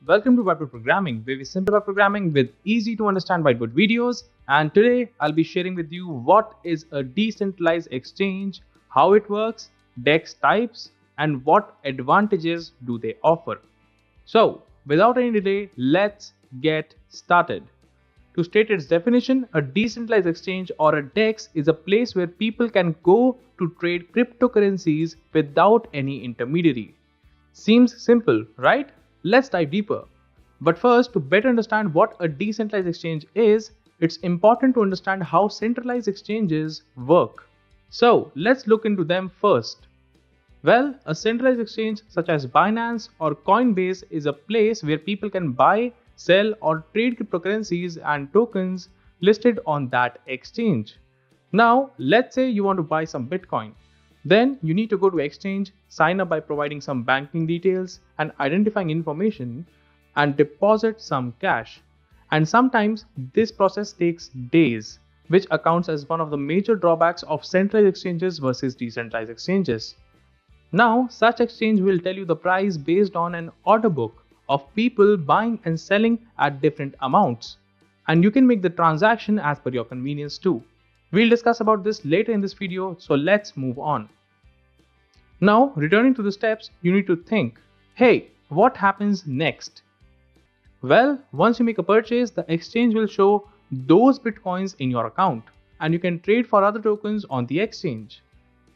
welcome to Whiteboard Programming, where we simplify programming with easy to understand whiteboard videos. And today I'll be sharing with you what is a decentralized exchange, how it works, DEX types, and what advantages do they offer. So without any delay, let's get started. To state its definition, a decentralized exchange or a DEX is a place where people can go to trade cryptocurrencies without any intermediary. Seems simple, right? Let's dive deeper. But first, to better understand what a decentralized exchange is, it's important to understand how centralized exchanges work. So, let's look into them first. Well, a centralized exchange such as Binance or Coinbase is a place where people can buy, sell, or trade cryptocurrencies and tokens listed on that exchange. Now, let's say you want to buy some Bitcoin. Then you need to go to exchange, sign up by providing some banking details and identifying information, and deposit some cash. And sometimes this process takes days, which accounts as one of the major drawbacks of centralized exchanges versus decentralized exchanges. Now, such exchange will tell you the price based on an order book of people buying and selling at different amounts. And you can make the transaction as per your convenience too. We'll discuss about this later in this video, so let's move on. Now, returning to the steps, you need to think, hey, what happens next? Well, once you make a purchase, the exchange will show those bitcoins in your account, and you can trade for other tokens on the exchange.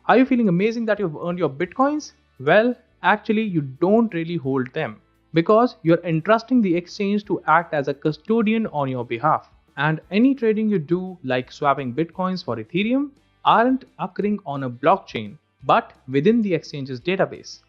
Are you feeling amazing that you've earned your bitcoins? Well, actually, you don't really hold them because you're entrusting the exchange to act as a custodian on your behalf. And any trading you do, like swapping bitcoins for Ethereum, aren't occurring on a blockchain, but within the exchange's database.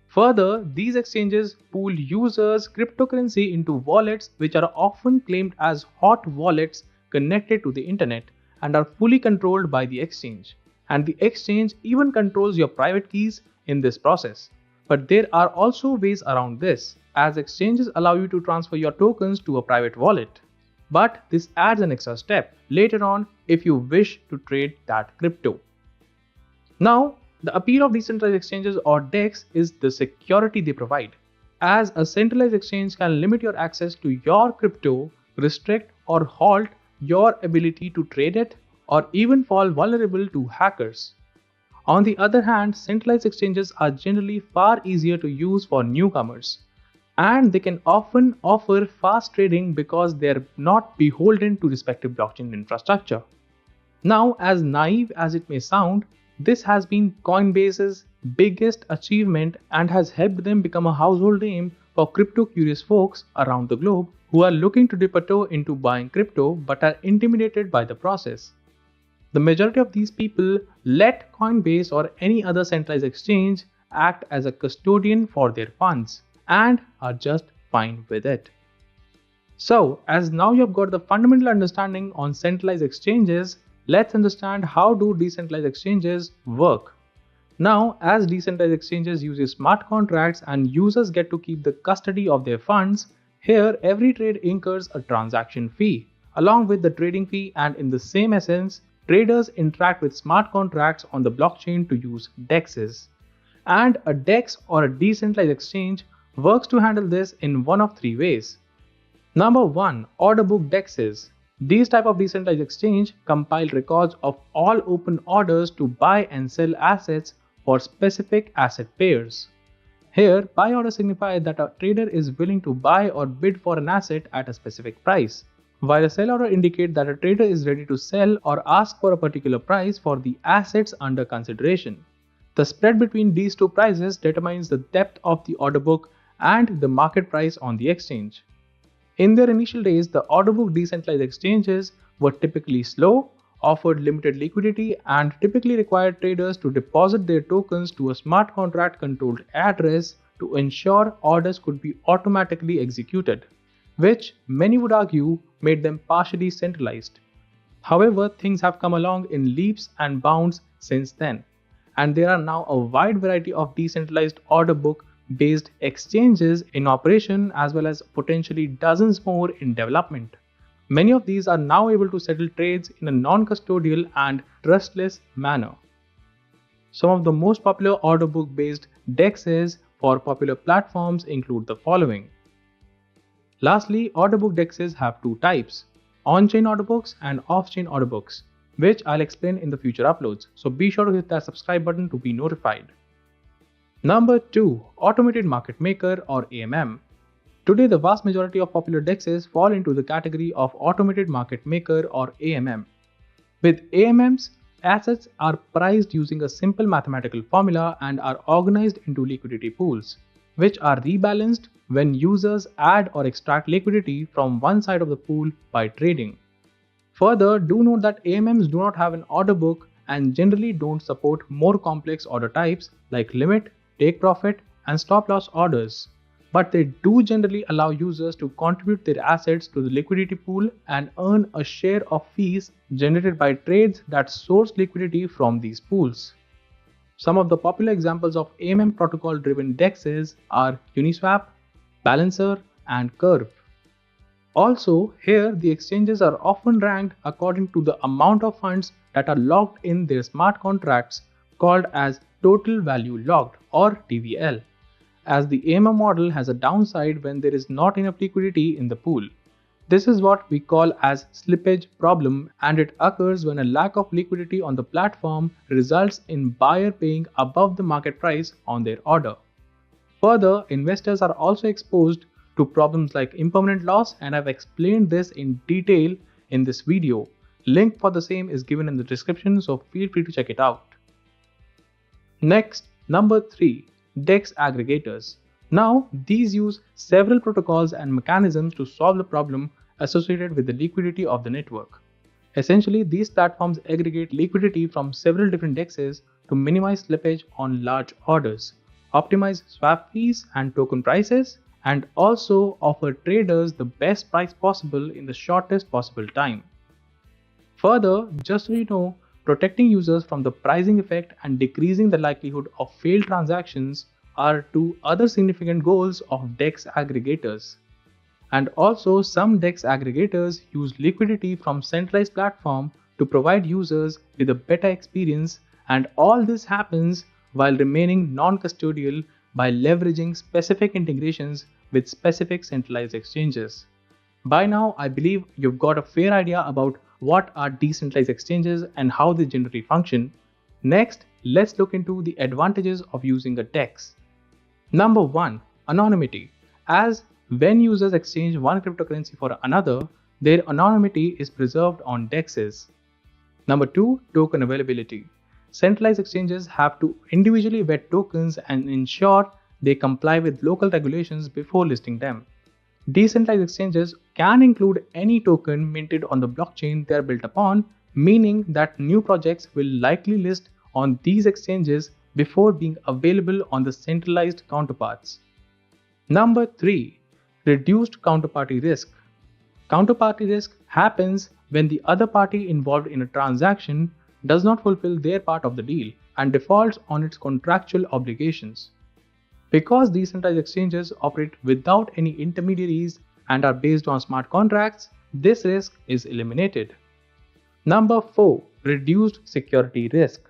Further, these exchanges pool users' cryptocurrency into wallets which are often claimed as hot wallets connected to the internet and are fully controlled by the exchange. And the exchange even controls your private keys in this process. But there are also ways around this, as exchanges allow you to transfer your tokens to a private wallet. But this adds an extra step later on if you wish to trade that crypto. Now, the appeal of decentralized exchanges or DEX is the security they provide, as a centralized exchange can limit your access to your crypto, restrict or halt your ability to trade it, or even fall vulnerable to hackers. On the other hand, centralized exchanges are generally far easier to use for newcomers, and they can often offer fast trading because they are not beholden to respective blockchain infrastructure. Now, as naive as it may sound, this has been Coinbase's biggest achievement and has helped them become a household name for crypto-curious folks around the globe who are looking to dip a toe into buying crypto but are intimidated by the process. The majority of these people let Coinbase or any other centralized exchange act as a custodian for their funds and are just fine with it. So, as now you've got the fundamental understanding on centralized exchanges, let's understand how do decentralized exchanges work. Now, as decentralized exchanges use smart contracts and users get to keep the custody of their funds, here every trade incurs a transaction fee, along with the trading fee, and in the same essence, traders interact with smart contracts on the blockchain to use DEXs. And a DEX or a decentralized exchange works to handle this in one of three ways. Number 1. Order book DEXs. These type of decentralized exchange compile records of all open orders to buy and sell assets for specific asset pairs. Here, buy order signifies that a trader is willing to buy or bid for an asset at a specific price, while a sell order indicates that a trader is ready to sell or ask for a particular price for the assets under consideration. The spread between these two prices determines the depth of the order book and the market price on the exchange. In their initial days, the order book decentralized exchanges were typically slow, offered limited liquidity, and typically required traders to deposit their tokens to a smart contract controlled address to ensure orders could be automatically executed, which many would argue made them partially centralized. However, things have come along in leaps and bounds since then, and there are now a wide variety of decentralized order book based exchanges in operation, as well as potentially dozens more in development. Many of these are now able to settle trades in a non-custodial and trustless manner. Some of the most popular order book based DEXs for popular platforms include the following: Lastly, order book DEXs have two types, on-chain order books and off-chain order books, which I'll explain in the future uploads, so be sure to hit that subscribe button to be notified. Number 2. Automated Market Maker or AMM. Today, the vast majority of popular DEXs fall into the category of Automated Market Maker or AMM. With AMMs, assets are priced using a simple mathematical formula and are organized into liquidity pools, which are rebalanced when users add or extract liquidity from one side of the pool by trading. Further, do note that AMMs do not have an order book and generally don't support more complex order types like limit, take profit, and stop loss orders. But they do generally allow users to contribute their assets to the liquidity pool and earn a share of fees generated by trades that source liquidity from these pools. Some of the popular examples of AMM protocol driven DEXs are Uniswap, Balancer, and Curve. Also, here the exchanges are often ranked according to the amount of funds that are locked in their smart contracts called as Total Value Locked or TVL, as the AMM model has a downside when there is not enough liquidity in the pool. This is what we call as slippage problem, and it occurs when a lack of liquidity on the platform results in buyer paying above the market price on their order. Further, investors are also exposed to problems like impermanent loss, and I've explained this in detail in this video. Link for the same is given in the description, so feel free to check it out. Next, number 3. DEX aggregators. Now, these use several protocols and mechanisms to solve the problem associated with the liquidity of the network. Essentially, these platforms aggregate liquidity from several different DEXs to minimize slippage on large orders, optimize swap fees and token prices, and also offer traders the best price possible in the shortest possible time. Further, just so you know, protecting users from the pricing effect and decreasing the likelihood of failed transactions are two other significant goals of DEX aggregators. And also, some DEX aggregators use liquidity from centralized platform to provide users with a better experience, and all this happens while remaining non-custodial by leveraging specific integrations with specific centralized exchanges. By now, I believe you've got a fair idea about what are decentralized exchanges and how they generally function. Next, let's look into the advantages of using a DEX. Number 1. Anonymity. As when users exchange one cryptocurrency for another, their anonymity is preserved on DEXs. Number 2. Token availability. Centralized exchanges have to individually vet tokens and ensure they comply with local regulations before listing them. Decentralized exchanges can include any token minted on the blockchain they are built upon, meaning that new projects will likely list on these exchanges before being available on the centralized counterparts. Number 3. Reduced counterparty risk. Counterparty risk happens when the other party involved in a transaction does not fulfill their part of the deal and defaults on its contractual obligations. Because decentralized exchanges operate without any intermediaries and are based on smart contracts, this risk is eliminated. Number 4. Reduced security risk.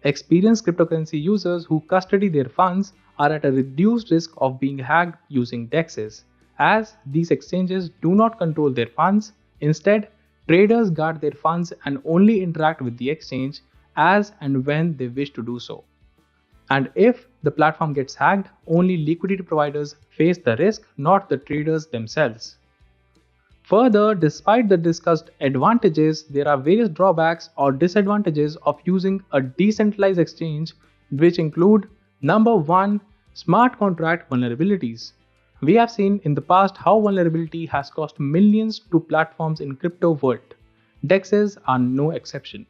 Experienced cryptocurrency users who custody their funds are at a reduced risk of being hacked using DEXs, as these exchanges do not control their funds. Instead, traders guard their funds and only interact with the exchange as and when they wish to do so. And if the platform gets hacked, only liquidity providers face the risk, not the traders themselves. Further, despite the discussed advantages, there are various drawbacks or disadvantages of using a decentralized exchange, which include: number 1. Smart contract vulnerabilities. We have seen in the past how vulnerability has cost millions to platforms in crypto world. DEXs are no exception.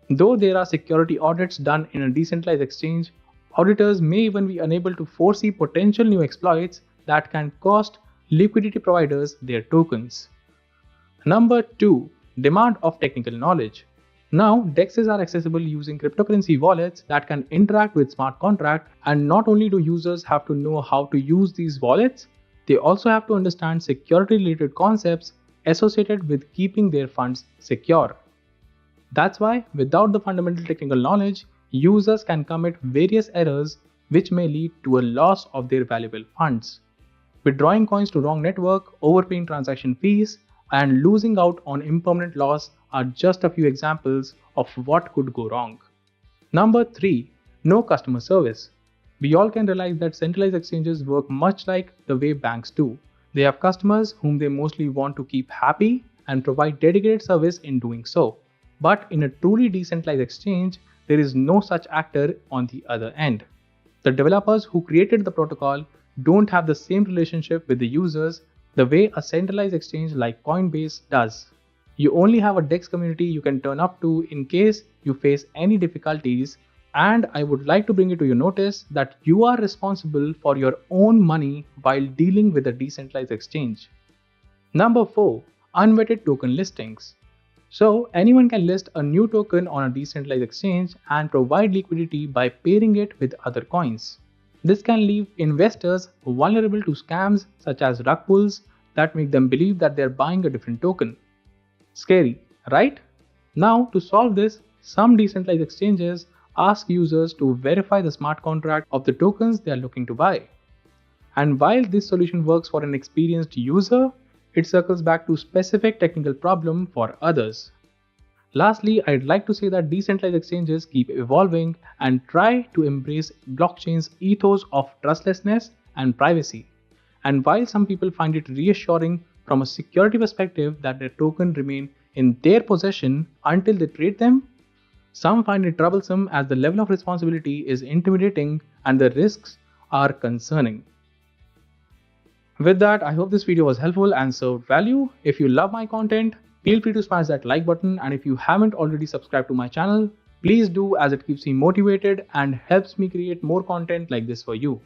Though there are security audits done in a decentralized exchange, auditors may even be unable to foresee potential new exploits that can cost liquidity providers their tokens. Number 2. Demand of technical knowledge. Now, DEXs are accessible using cryptocurrency wallets that can interact with smart contracts, and not only do users have to know how to use these wallets, they also have to understand security related concepts associated with keeping their funds secure. That's why, without the fundamental technical knowledge, users can commit various errors which may lead to a loss of their valuable funds. Withdrawing coins to wrong network, overpaying transaction fees, and losing out on impermanent loss are just a few examples of what could go wrong. Number 3. No customer service. We all can realize that centralized exchanges work much like the way banks do. They have customers whom they mostly want to keep happy and provide dedicated service in doing so. But in a truly decentralized exchange, there is no such actor on the other end. The developers who created the protocol don't have the same relationship with the users the way a centralized exchange like Coinbase does. You only have a DEX community you can turn up to in case you face any difficulties, and I would like to bring it to your notice that you are responsible for your own money while dealing with a decentralized exchange. Number 4. Unvetted token listings. So anyone can list a new token on a decentralized exchange and provide liquidity by pairing it with other coins. This can leave investors vulnerable to scams such as rug pulls that make them believe that they are buying a different token. Scary, right? Now, to solve this, some decentralized exchanges ask users to verify the smart contract of the tokens they are looking to buy. And while this solution works for an experienced user, it circles back to specific technical problem for others. Lastly, I'd like to say that decentralized exchanges keep evolving and try to embrace blockchain's ethos of trustlessness and privacy. And while some people find it reassuring from a security perspective that their token remain in their possession until they trade them, some find it troublesome as the level of responsibility is intimidating and the risks are concerning. With that, I hope this video was helpful and served value. If you love my content, feel free to smash that like button, and if you haven't already subscribed to my channel, please do, as it keeps me motivated and helps me create more content like this for you.